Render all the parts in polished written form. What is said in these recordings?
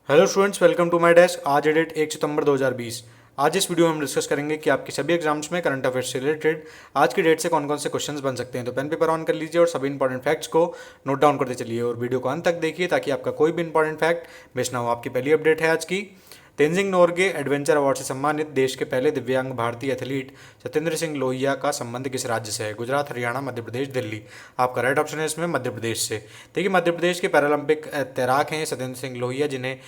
Hello students, welcome to my desk. आज date 1 सितंबर 2020। आज इस वीडियो में हम डिस्कस करेंगे कि आपके सभी एग्जाम्स में करंट अफेयर्स से रिलेटेड आज की डेट से कौन कौन से क्वेश्चंस बन सकते हैं। तो पेन पेपर ऑन कर लीजिए और सभी इंपॉर्टेंट फैक्ट्स को नोट डाउन करते चलिए और वीडियो को अंत तक देखिए ताकि आपका कोई भी इंपॉर्टेंट फैक्ट मिस ना हो। आपकी पहली अपडेट है आज की। तेंजिंग नोर्गे एडवेंचर अवार्ड से सम्मानित देश के पहले दिव्यांग भारतीय एथलीट सत्येंद्र सिंह लोहिया का संबंध किस राज्य से है? गुजरात, हरियाणा, मध्य प्रदेश, दिल्ली। आपका राइट ऑप्शन है इसमें मध्य प्रदेश से। देखिए, मध्य प्रदेश के पैरालंपिक तैराक हैं सत्येंद्र सिंह लोहिया, जिन्हें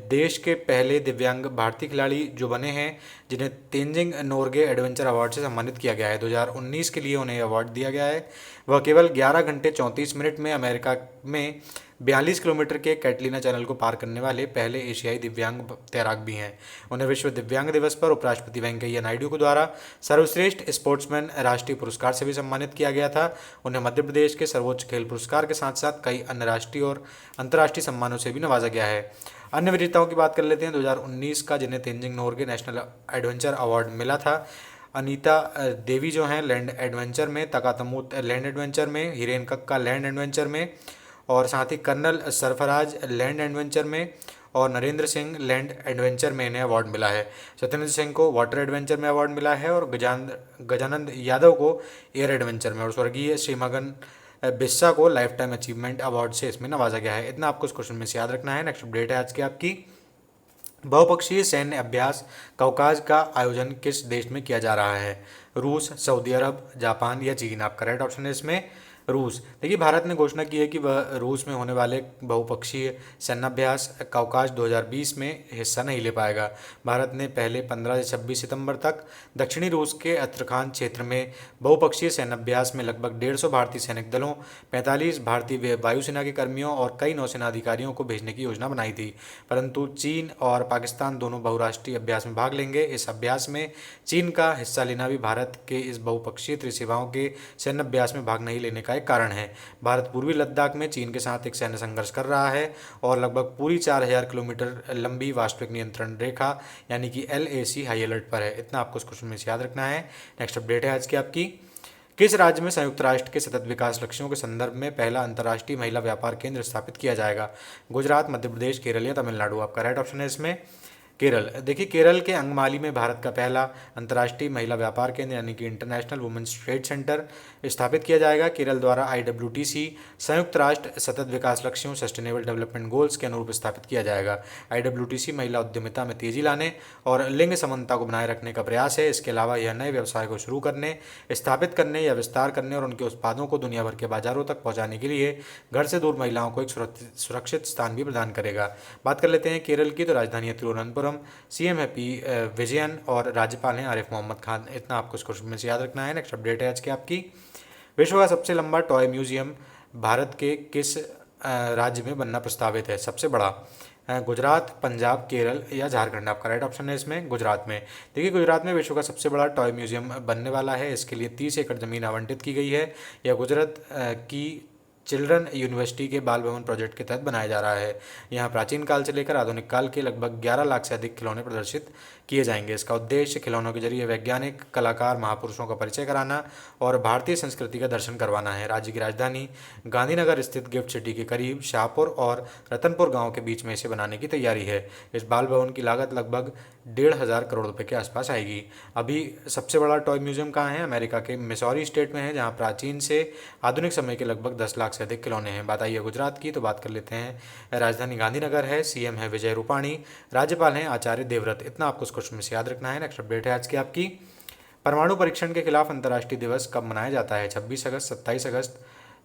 देश के पहले दिव्यांग भारतीय खिलाड़ी जो बने हैं, जिन्हें तेंजिंग नोर्गे एडवेंचर अवार्ड से सम्मानित किया गया है। 2019 के लिए उन्हें अवार्ड दिया गया है। वह केवल 11 घंटे 34 मिनट में अमेरिका में 42 किलोमीटर के कैटलीना चैनल को पार करने वाले पहले एशियाई दिव्यांग तैराक भी हैं। उन्हें विश्व दिव्यांग दिवस पर उपराष्ट्रपति वेंकैया नायडू के द्वारा सर्वश्रेष्ठ स्पोर्ट्समैन राष्ट्रीय पुरस्कार से भी सम्मानित किया गया था। उन्हें मध्य प्रदेश के सर्वोच्च खेल पुरस्कार के साथ साथ कई अन्य राष्ट्रीय और अंतर्राष्ट्रीय सम्मानों से भी नवाजा गया है। अन्य विजेताओं की बात कर लेते हैं। 2019 का जिन्हें Tenzing Norgay national adventure award मिला था, अनीता देवी जो हैं लैंड एडवेंचर में, तकातमू लैंड एडवेंचर में, हिरेन कक्का लैंड एडवेंचर में, और साथ ही कर्नल सरफराज लैंड एडवेंचर में और नरेंद्र सिंह लैंड एडवेंचर में इन्हें अवार्ड मिला है। सत्येंद्र सिंह को वाटर एडवेंचर में अवार्ड मिला है और गजानंद यादव को एयर एडवेंचर में, और स्वर्गीय श्रीमगन बिस्सा को लाइफ टाइम अचीवमेंट अवार्ड से इसमें नवाजा गया है। इतना आपको इस क्वेश्चन में से याद रखना है। नेक्स्ट अपडेट है आज की आपकी। बहुपक्षीय सैन्य अभ्यास कौकाज का आयोजन किस देश में किया जा रहा है? रूस, सऊदी अरब, जापान या चीन। आपका राइट ऑप्शन है इसमें रूस। देखिए, भारत ने घोषणा की है कि वह रूस में होने वाले बहुपक्षीय सैन्याभ्यास कौकाज 2020 में हिस्सा नहीं ले पाएगा। भारत ने पहले 15 से 26 सितंबर तक दक्षिणी रूस के अत्रखान क्षेत्र में बहुपक्षीय सैन्याभ्यास में लगभग 150 भारतीय सैनिक दलों, 45 भारतीय वायुसेना के कर्मियों और कई नौसेना अधिकारियों को भेजने की योजना बनाई थी, परंतु चीन और पाकिस्तान दोनों बहुराष्ट्रीय अभ्यास में भाग लेंगे। इस अभ्यास में चीन का हिस्सा लेना भी भारत के इस बहुपक्षीय त्रिसेवाओं के सैन्य अभ्यास में भाग नहीं लेने का एक कारण है। भारत पूर्वी लद्दाख में चीन के साथ एक सैन्य संघर्ष कर रहा है और लगभग पूरी 4000 किलोमीटर लंबी वास्तविक नियंत्रण रेखा यानी कि LAC हाई अलर्ट पर है। इतना आपको इस क्वेश्चन में से याद रखना है। नेक्स्ट अपडेट है आज की आपकी। किस राज्य में संयुक्त राष्ट्र के सतत विकास लक्ष्यों के संदर्भ में पहला अंतर्राष्ट्रीय महिला व्यापार केंद्र स्थापित किया जाएगा? गुजरात, मध्य प्रदेश, केरल या तमिलनाडु। आपका राइट ऑप्शन है इसमें केरल। देखिए, केरल के अंगमाली में भारत का पहला अंतर्राष्ट्रीय महिला व्यापार केंद्र यानी कि इंटरनेशनल वुमेन्स ट्रेड सेंटर स्थापित किया जाएगा। केरल द्वारा IWTC संयुक्त राष्ट्र सतत विकास लक्ष्यों सस्टेनेबल डेवलपमेंट गोल्स के अनुरूप स्थापित किया जाएगा। IWTC महिला उद्यमिता में तेजी लाने और लिंग समानता को बनाए रखने का प्रयास है। इसके अलावा यह नए व्यवसाय को शुरू करने, स्थापित करने या विस्तार करने और उनके उत्पादों को दुनिया भर के बाजारों तक पहुंचाने के लिए घर से दूर महिलाओं को एक सुरक्षित स्थान भी प्रदान करेगा। बात कर लेते हैं केरल की, तो राजधानी है तिरुवनंतपुरम, CM है पी विजयन और राज्यपाल हैं आरिफ मोहम्मद खान। इतना आपको इस क्वेश्चन में से याद रखना है। नेक्स्ट अपडेट है आज की आपकी। विश्व का सबसे लंबा टॉय म्यूजियम भारत के किस राज्य में बनना प्रस्तावित है? सबसे बड़ा गुजरात, पंजाब, केरल या झारखंड। आपका राइट ऑप्शन है इसमें गुजरात में। देखिए, गुजरात में विश्व का सबसे बड़ा टॉय म्यूजियम बनने वाला है। इसके लिए 30 एकड़ जमीन आवंटित की गई है। यह गुजरात की चिल्ड्रन यूनिवर्सिटी के बाल भवन प्रोजेक्ट के तहत बनाया जा रहा है। यहाँ प्राचीन काल से लेकर आधुनिक काल के लगभग 11 लाख से अधिक खिलौने प्रदर्शित किए जाएंगे। इसका उद्देश्य खिलौनों के जरिए वैज्ञानिक, कलाकार, महापुरुषों का परिचय कराना और भारतीय संस्कृति का दर्शन करवाना है। राज्य की राजधानी गांधीनगर स्थित गिफ्ट सिटी के करीब शाहपुर और रतनपुर गांव के बीच में इसे बनाने की तैयारी है। इस बाल भवन की लागत लगभग 1,500 करोड़ रुपए के आसपास आएगी। अभी सबसे बड़ा टॉय म्यूजियम कहाँ है? अमेरिका के मिसौरी स्टेट में है, जहाँ प्राचीन से आधुनिक समय के लगभग 10 लाख से अधिक खिलौने हैं। बात आई है गुजरात की, तो बात कर लेते हैं। राजधानी गांधीनगर है, CM है विजय रूपाणी, राज्यपाल हैं आचार्य देवव्रत। इतना आपको इस क्वेश्चन में से याद रखना है। नेक्स्ट अपडेट है आज की आपकी। परमाणु परीक्षण के खिलाफ अंतर्राष्ट्रीय दिवस कब मनाया जाता है? 26 अगस्त, 27 अगस्त,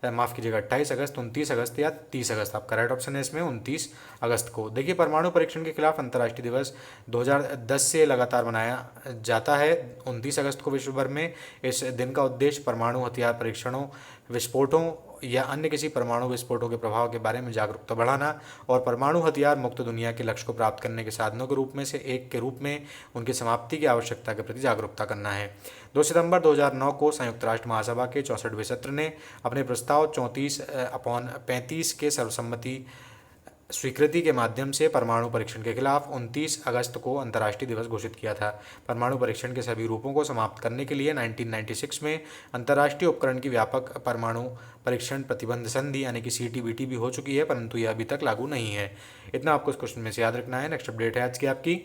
माफ़ कीजिएगा 28 अगस्त, 29 अगस्त या 30 अगस्त। आपका राइट ऑप्शन है इसमें 29 अगस्त को। देखिए, परमाणु परीक्षण के खिलाफ अंतर्राष्ट्रीय दिवस 2010 से लगातार मनाया जाता है 29 अगस्त को विश्व भर में। इस दिन का उद्देश्य परमाणु हथियार परीक्षणों, विस्फोटों या अन्य किसी परमाणु विस्फोटों के प्रभाव के बारे में जागरूकता बढ़ाना और परमाणु हथियार मुक्त दुनिया के लक्ष्य को प्राप्त करने के साधनों के रूप में से एक के रूप में उनकी समाप्ति की आवश्यकता के प्रति जागरूकता करना है। 2 सितंबर 2009 को संयुक्त राष्ट्र महासभा के 64वें सत्र ने अपने प्रस्ताव 34/35 के सर्वसम्मति स्वीकृति के माध्यम से परमाणु परीक्षण के खिलाफ 29 अगस्त को अंतर्राष्ट्रीय दिवस घोषित किया था। परमाणु परीक्षण के सभी रूपों को समाप्त करने के लिए 1996 में अंतर्राष्ट्रीय उपकरण की व्यापक परमाणु परीक्षण प्रतिबंध संधि यानी कि CTBT भी हो चुकी है, परंतु यह अभी तक लागू नहीं है। इतना आपको इस क्वेश्चन में से याद रखना है। नेक्स्ट अपडेट है आज की आपकी,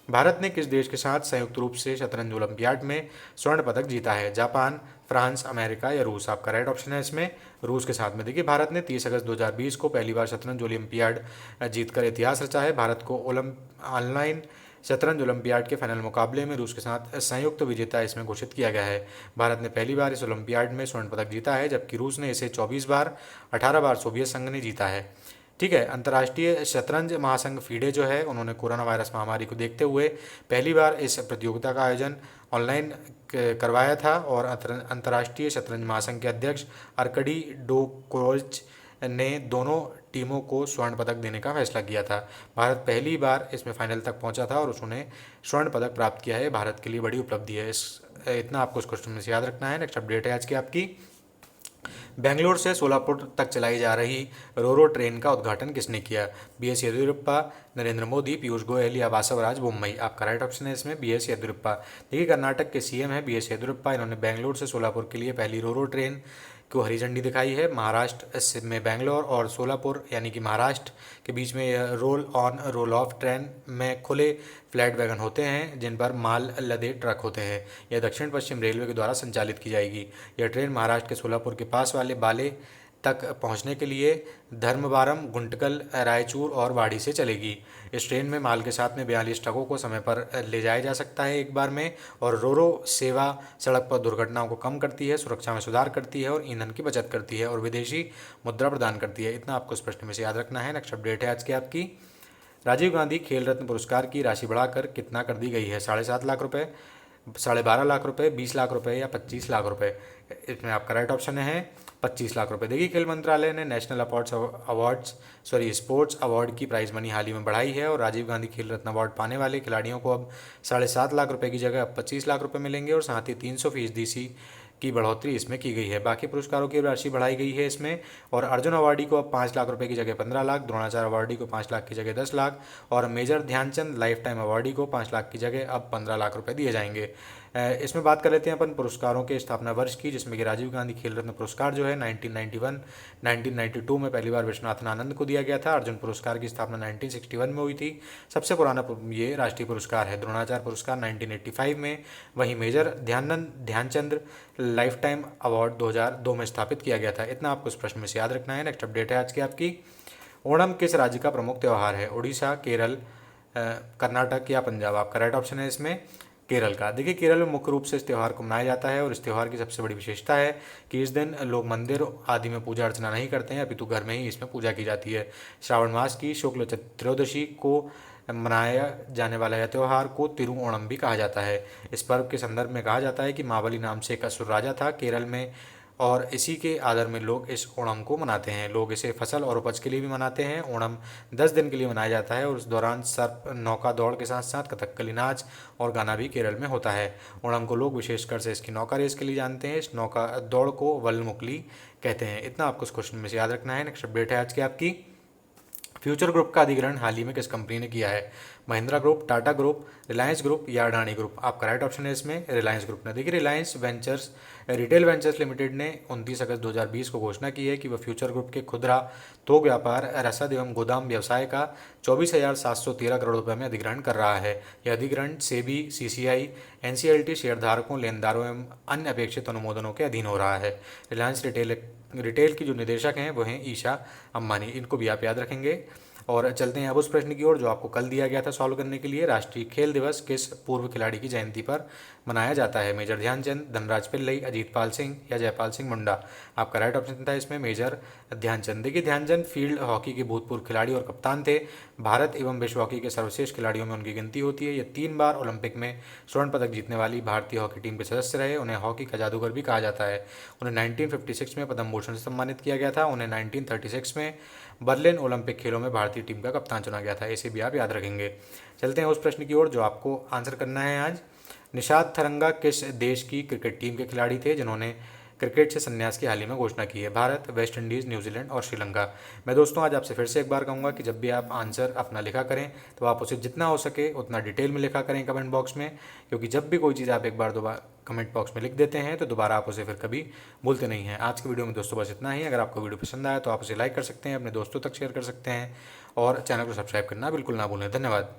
भारत ने किस देश के साथ संयुक्त रूप से शतरंज ओलंपियाड में स्वर्ण पदक जीता है? जापान, फ्रांस, अमेरिका या रूस? आपका राइट ऑप्शन है इसमें रूस के साथ में। देखिए, भारत ने 30 अगस्त 2020 को पहली बार शतरंज ओलंपियाड जीतकर इतिहास रचा है। भारत को ऑनलाइन शतरंज ओलंपियाड के फाइनल मुकाबले में रूस के साथ संयुक्त विजेता इसमें घोषित किया गया है। भारत ने पहली बार इस ओलंपियाड में स्वर्ण पदक जीता है, जबकि रूस ने इसे 24 बार, 18 बार सोवियत संघ ने जीता है। ठीक है, अंतर्राष्ट्रीय शतरंज महासंघ फीडे जो है, उन्होंने कोरोना वायरस महामारी को देखते हुए पहली बार इस प्रतियोगिता का आयोजन ऑनलाइन करवाया था और अंतर्राष्ट्रीय शतरंज महासंघ के अध्यक्ष अर्कडी डोकोरोच ने दोनों टीमों को स्वर्ण पदक देने का फैसला किया था। भारत पहली बार इसमें फाइनल तक पहुंचा था और उसने स्वर्ण पदक प्राप्त किया है। भारत के लिए बड़ी उपलब्धि है। इतना आपको इस क्वेश्चन में से याद रखना है। नेक्स्ट अपडेट है आज की आपकी, बेंगलोर से सोलापुर तक चलाई जा रही रोरो ट्रेन का उद्घाटन किसने किया? BS येदियुरप्पा, नरेंद्र मोदी, पीयूष गोयल या वासवराज बोम्मई? आपका राइट ऑप्शन है इसमें BS येदियुरप्पा। देखिए, कर्नाटक के CM है BS येदियुरप्पा। इन्होंने बेंगलोर से सोलापुर के लिए पहली रोरो ट्रेन को हरी झंडी दिखाई है। महाराष्ट्र में बेंगलोर और सोलापुर यानी कि महाराष्ट्र के बीच में यह roll on roll of train में खुले फ्लैट वैगन होते हैं जिन पर माल लदे ट्रक होते हैं। यह दक्षिण पश्चिम रेलवे के द्वारा संचालित की जाएगी। यह ट्रेन महाराष्ट्र के सोलापुर के पास वाले बाले तक पहुंचने के लिए धर्मवारम, गुंटकल, रायचूर और वाड़ी से चलेगी। इस ट्रेन में माल के साथ में 42 ट्रकों को समय पर ले जाया जा सकता है एक बार में। और रोरो सेवा सड़क पर दुर्घटनाओं को कम करती है, सुरक्षा में सुधार करती है और ईंधन की बचत करती है और विदेशी मुद्रा प्रदान करती है। इतना आपको इस प्रश्न में से याद रखना है। नेक्स्ट अपडेट है आज की आपकी, राजीव गांधी खेल रत्न पुरस्कार की राशि बढ़ाकर कितना कर दी गई है? 7.5 लाख रुपये, 12.5 लाख रुपये, 20 लाख रुपये या 25 लाख रुपये? इसमें आपका राइट ऑप्शन है 25 लाख रुपये। देखिए, खेल मंत्रालय ने नेशनल स्पोर्ट्स अवार्ड की प्राइज मनी हाल ही में बढ़ाई है और राजीव गांधी खेल रत्न अवार्ड पाने वाले खिलाड़ियों को अब 7.5 लाख रुपये की जगह अब 25 लाख रुपये मिलेंगे और साथ ही 300% की बढ़ोतरी इसमें की गई है। बाकी पुरस्कारों की राशि बढ़ाई गई है इसमें। और अर्जुन अवार्डी को अब 5 लाख रुपए की जगह 15 लाख, द्रोणाचार्य अवार्डी को 5 लाख की जगह 10 लाख और major Dhyan Chand lifetime awardee को 5 लाख की जगह अब 15 लाख रुपए दिए जाएंगे। इसमें बात कर लेते हैं अपन पुरस्कारों के स्थापना वर्ष की, जिसमें कि राजीव गांधी खेल रत्न पुरस्कार जो है 1991 1992 में पहली बार विश्वनाथन आनंद को दिया गया था। अर्जुन पुरस्कार की स्थापना 1961 में हुई थी, सबसे पुराना ये राष्ट्रीय पुरस्कार है। द्रोणाचार्य पुरस्कार 1985 में, वहीं major Dhyan Chand lifetime award 2002 में स्थापित किया गया था। इतना आपको इस प्रश्न में से याद रखना है। नेक्स्ट अपडेट है आज की आपकी, ओणम किस राज्य का प्रमुख त्यौहार है? उड़ीसा, केरल, कर्नाटक या पंजाब? आपका राइट ऑप्शन है इसमें केरल का। देखिए, केरल में मुख्य रूप से इस त्यौहार को मनाया जाता है और इस त्यौहार की सबसे बड़ी विशेषता है कि इस दिन लोग मंदिर आदि में पूजा अर्चना नहीं करते हैं, अपितु घर में ही इसमें पूजा की जाती है। श्रावण मास की शुक्ल त्रयोदशी को मनाया जाने वाला यह त्यौहार को तिरुओणम भी कहा जाता है। इस पर्व के संदर्भ में कहा जाता है कि महाबली नाम से एक असुर राजा था केरल में और इसी के आदर में लोग इस ओणम को मनाते हैं। लोग इसे फसल और उपज के लिए भी मनाते हैं। ओणम 10 दिन के लिए मनाया जाता है और उस दौरान सर्प नौका दौड़ के साथ साथ कथकली नाच और गाना भी केरल में होता है। ओणम को लोग विशेषकर से इसकी नौका रेस के लिए जानते हैं। इस नौका दौड़ को वल्लमुकली कहते हैं। इतना आपको इस क्वेश्चन में से याद रखना है। नेक्स्ट अपडेट है आज की आपकी, फ्यूचर ग्रुप का अधिग्रहण हाल ही में किस कंपनी ने किया है? Mahindra group, Tata group, Reliance group या अडानी ग्रुप? आपका राइट ऑप्शन है इसमें रिलायंस ग्रुप ने। देखिए, Reliance ventures retail ventures limited ने 29 अगस्त 2020 को घोषणा की है कि वह फ्यूचर ग्रुप के खुदरा थोक व्यापार, रसद एवं गोदाम व्यवसाय का 24,713 करोड़ रुपये में अधिग्रहण कर रहा है। यह अधिग्रहण सेबी, CCI, NCLT शेयरधारकों, लेनदारों एवं अन्य अपेक्षित अनुमोदनों के अधीन हो रहा है। रिलायंस रिटेल की जो निदेशक हैं वो हैं ईशा अंबानी, इनको भी आप याद रखेंगे। और चलते हैं अब उस प्रश्न की ओर जो आपको कल दिया गया था सॉल्व करने के लिए। राष्ट्रीय खेल दिवस किस पूर्व खिलाड़ी की जयंती पर मनाया जाता है? मेजर ध्यानचंद, धनराज पिल्लई, अजीतपाल सिंह या जयपाल सिंह मुंडा? आपका राइट ऑप्शन था इसमें मेजर ध्यानचंद। देखिए, ध्यानचंद फील्ड हॉकी के भूतपूर्व खिलाड़ी और कप्तान थे। भारत एवं विश्व हॉकी के सर्वश्रेष्ठ खिलाड़ियों में उनकी गिनती होती है। ये 3 बार ओलंपिक में स्वर्ण पदक जीतने वाली भारतीय हॉकी टीम के सदस्य रहे। उन्हें हॉकी का जादूगर भी कहा जाता है। उन्हें 1956 में पद्म भूषण से सम्मानित किया गया था। उन्हें 1936 में बर्लिन ओलंपिक खेलों में भारतीय टीम का कप्तान चुना गया था। इसे भी आप याद रखेंगे। चलते हैं उस प्रश्न की ओर जो आपको आंसर करना है आज। निषाद थरंगा किस देश की क्रिकेट टीम के खिलाड़ी थे जिन्होंने क्रिकेट से संन्यास की हाल ही में घोषणा की है? भारत, वेस्ट इंडीज़, न्यूजीलैंड और श्रीलंका। मैं दोस्तों आज आपसे फिर से एक बार कहूँगा कि जब भी आप आंसर अपना लिखा करें तो आप उसे जितना हो सके उतना डिटेल में लिखा करें कमेंट बॉक्स में, क्योंकि जब भी कोई चीज़ आप एक बार दोबारा कमेंट बॉक्स में लिख देते हैं तो दोबारा आप उसे फिर कभी भूलते नहीं हैं। आज की वीडियो में दोस्तों बस इतना ही। अगर आपको वीडियो पसंद आया तो आप उसे लाइक कर सकते हैं, अपने दोस्तों तक शेयर कर सकते हैं और चैनल को सब्सक्राइब करना बिल्कुल ना भूलें। धन्यवाद।